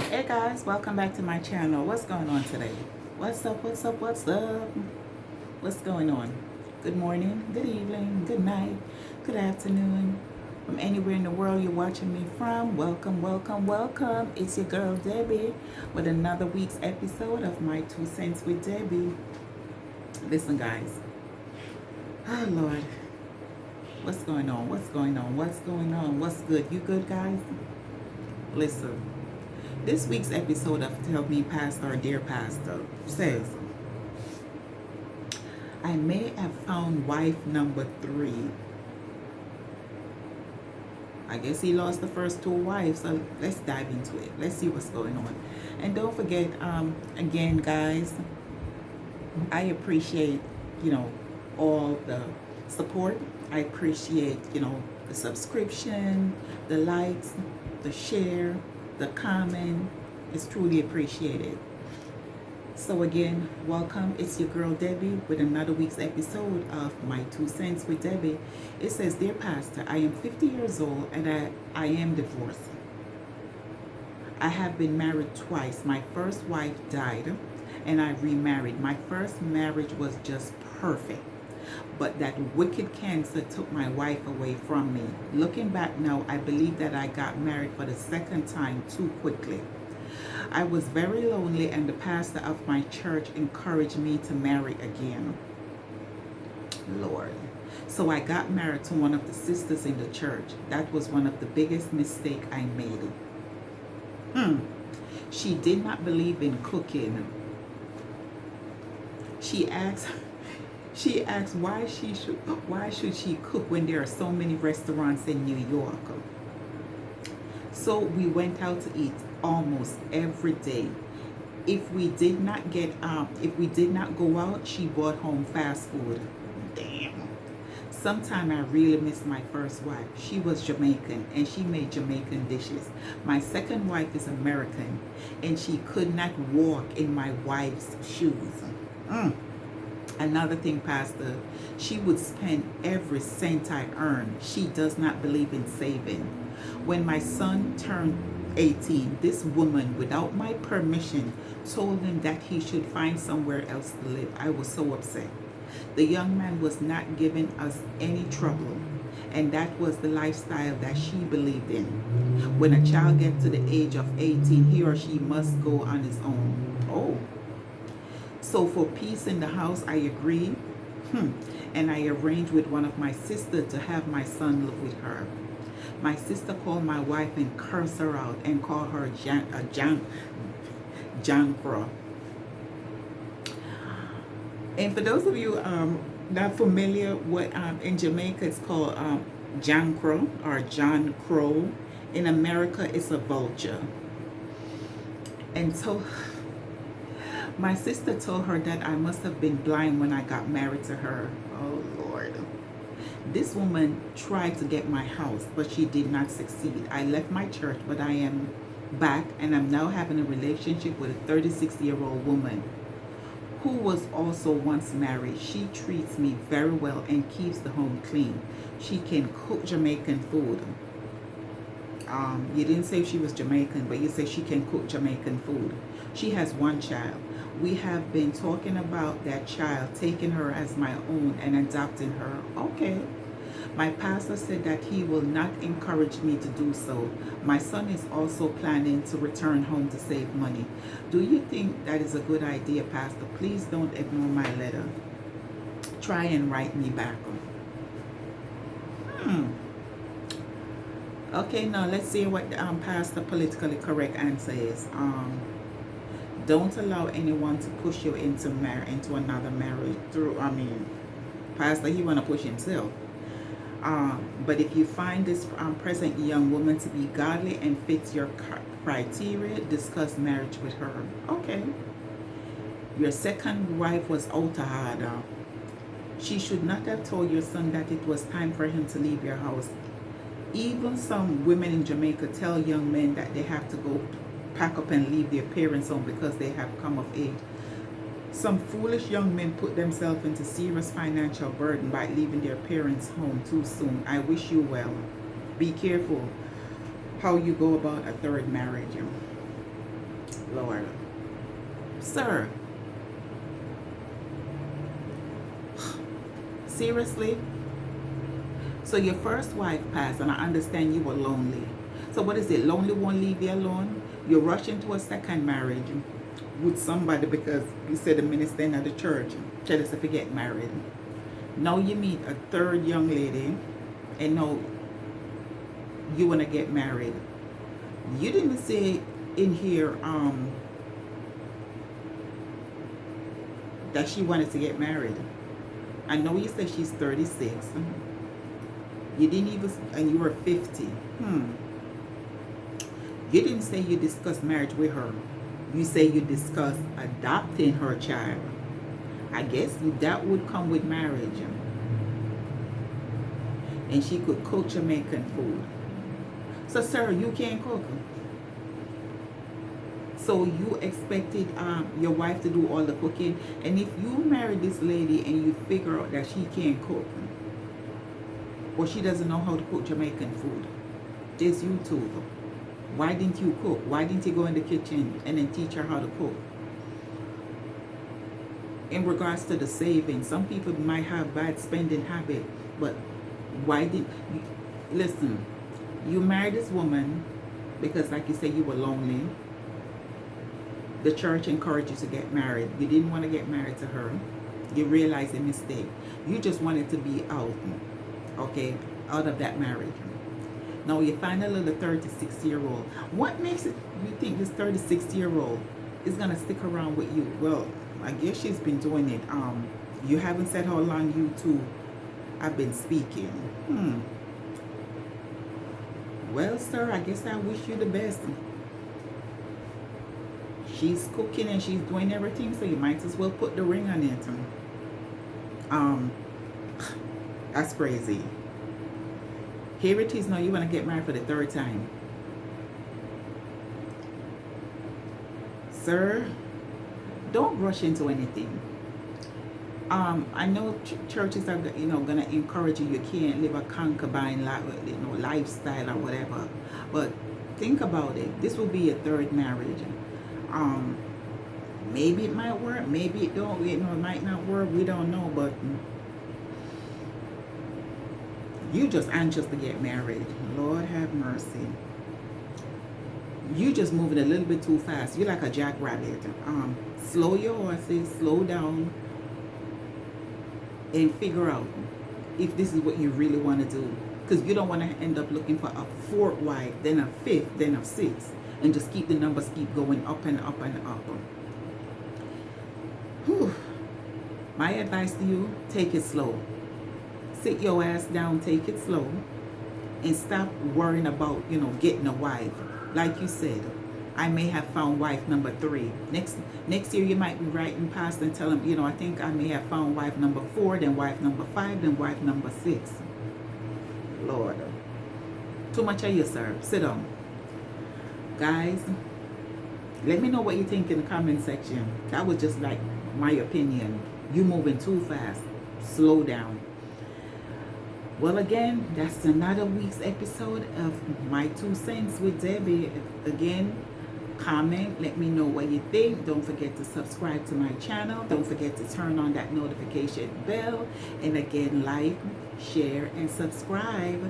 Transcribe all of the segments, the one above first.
Hey guys, welcome back to my channel. What's going on today? What's up, what's up, what's up? What's going on? Good morning, good evening, good night, good afternoon. From anywhere in the world you're watching me from, welcome, welcome, welcome. It's your girl Debbie with another week's episode of My 2 Cents with Debbie. Listen guys, oh Lord, what's going on, what's going on, what's going on, what's good? You good guys? Listen. This week's episode of Tell Me Pastor, Dear Pastor says, I may have found wife number 3. I guess he lost the first 2 wives, so let's dive into it. Let's see what's going on. And don't forget, again, guys, I appreciate, all the support. I appreciate, the subscription, the likes, the share, the comment is truly appreciated. So again, welcome. It's your girl Debbie with another week's episode of My 2 Cents with Debbie. It says, Dear Pastor, I am 50 years old and I am divorced. I have been married twice. My first wife died and I remarried. My first marriage was just perfect, but that wicked cancer took my wife away from me. Looking back now, I believe that I got married for the second time too quickly. I was very lonely and the pastor of my church encouraged me to marry again. Lord. So I got married to one of the sisters in the church. That was one of the biggest mistakes I made. She did not believe in cooking. She asked why should she cook when there are so many restaurants in New York. So we went out to eat almost every day. If we did not go out, she brought home fast food. Damn. Sometime I really miss my first wife. She was Jamaican and she made Jamaican dishes. My second wife is American and she could not walk in my wife's shoes. Another thing, Pastor, she would spend every cent I earned. She does not believe in saving. When my son turned 18, this woman, without my permission, told him that he should find somewhere else to live. I was so upset. The young man was not giving us any trouble, and that was the lifestyle that she believed in. When a child gets to the age of 18, he or she must go on his own. Oh. So for peace in the house, I agreed, and I arranged with one of my sisters to have my son live with her. My sister called my wife and cursed her out and called her Jankro. And for those of you not familiar, what in Jamaica it's called Jankro or John Crow. In America, it's a vulture. And so my sister told her that I must have been blind when I got married to her. Oh, Lord. This woman tried to get my house, but she did not succeed. I left my church, but I am back, and I'm now having a relationship with a 36-year-old woman who was also once married. She treats me very well and keeps the home clean. She can cook Jamaican food. You didn't say she was Jamaican, but you say she can cook Jamaican food. She has 1 child. We have been talking about that child, taking her as my own and adopting her. Okay. My pastor said that he will not encourage me to do so. My son is also planning to return home to save money. Do you think that is a good idea, Pastor? Please don't ignore my letter. Try and write me back. Okay, now let's see what the Pastor politically correct answer is. Don't allow anyone to push you into another marriage through. Pastor, he wanna push himself. But if you find this present young woman to be godly and fits your criteria, discuss marriage with her. Okay. Your second wife was out of order. She should not have told your son that it was time for him to leave your house. Even some women in Jamaica tell young men that they have to go pack up and leave their parents' home because they have come of age. Some foolish young men put themselves into serious financial burden by leaving their parents' home too soon. I wish you well. Be careful how you go about a third marriage. Lord. Sir, seriously? So your first wife passed, and I understand you were lonely. So what is it? Lonely won't leave you alone? You rush into a second marriage with somebody because you said the minister in the church tell us if you get married. Now you meet a third young lady, and now you want to get married. You didn't say in here that she wanted to get married. I know you said she's 36. You didn't even, and you were 50. You didn't say you discussed marriage with her. You say you discussed adopting her child. I guess that would come with marriage. And she could cook Jamaican food. So, sir, you can't cook. So you expected your wife to do all the cooking. And if you marry this lady and you figure out that she can't cook, or she doesn't know how to cook Jamaican food, there's YouTube. Why didn't you cook? Why didn't you go in the kitchen and then teach her how to cook? In regards to the saving, some people might have bad spending habit, but why did you listen? You married this woman because, like you said, you were lonely. The church encouraged you to get married. You didn't want to get married to her. You realized a mistake. You just wanted to be out, okay, out of that marriage. Now you find a little 36-year-old. What makes it you think this 36-year-old is gonna stick around with you? Well, I guess she's been doing it. You haven't said how long you two have been speaking. Well, sir, I guess I wish you the best. She's cooking and she's doing everything, so you might as well put the ring on it. That's crazy. Here it is now, you want to get married for the third time. Sir, don't rush into anything. I know churches are, gonna encourage you. You can't live a concubine lifestyle or whatever. But think about it. This will be your third marriage. Maybe it might work. Maybe it don't. It might not work. We don't know. But you just anxious to get married. Lord have mercy. You just moving a little bit too fast. You're like a jackrabbit. Slow your horses. Slow down. And figure out if this is what you really want to do, because you don't want to end up looking for a fourth wife, then a fifth, then a sixth, and just keep the numbers keep going up and up and up. Whew. My advice to you, take it slow. Sit your ass down, take it slow, and stop worrying about getting a wife. Like you said, I may have found wife number 3. Next year you might be writing past and tell them, I think I may have found wife number 4, then wife number 5, then wife number 6. Lord, too much of you, sir. Sit down. Guys, let me know what you think in the comment section. That was just like my opinion. You moving too fast. Slow down. Well, again, that's another week's episode of My 2 Cents with Debbie. Again, comment, let me know what you think. Don't forget to subscribe to my channel. Don't forget to turn on that notification bell. And again, like, share, and subscribe.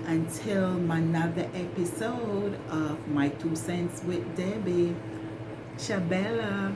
Until another episode of My 2 Cents with Debbie. Chabella.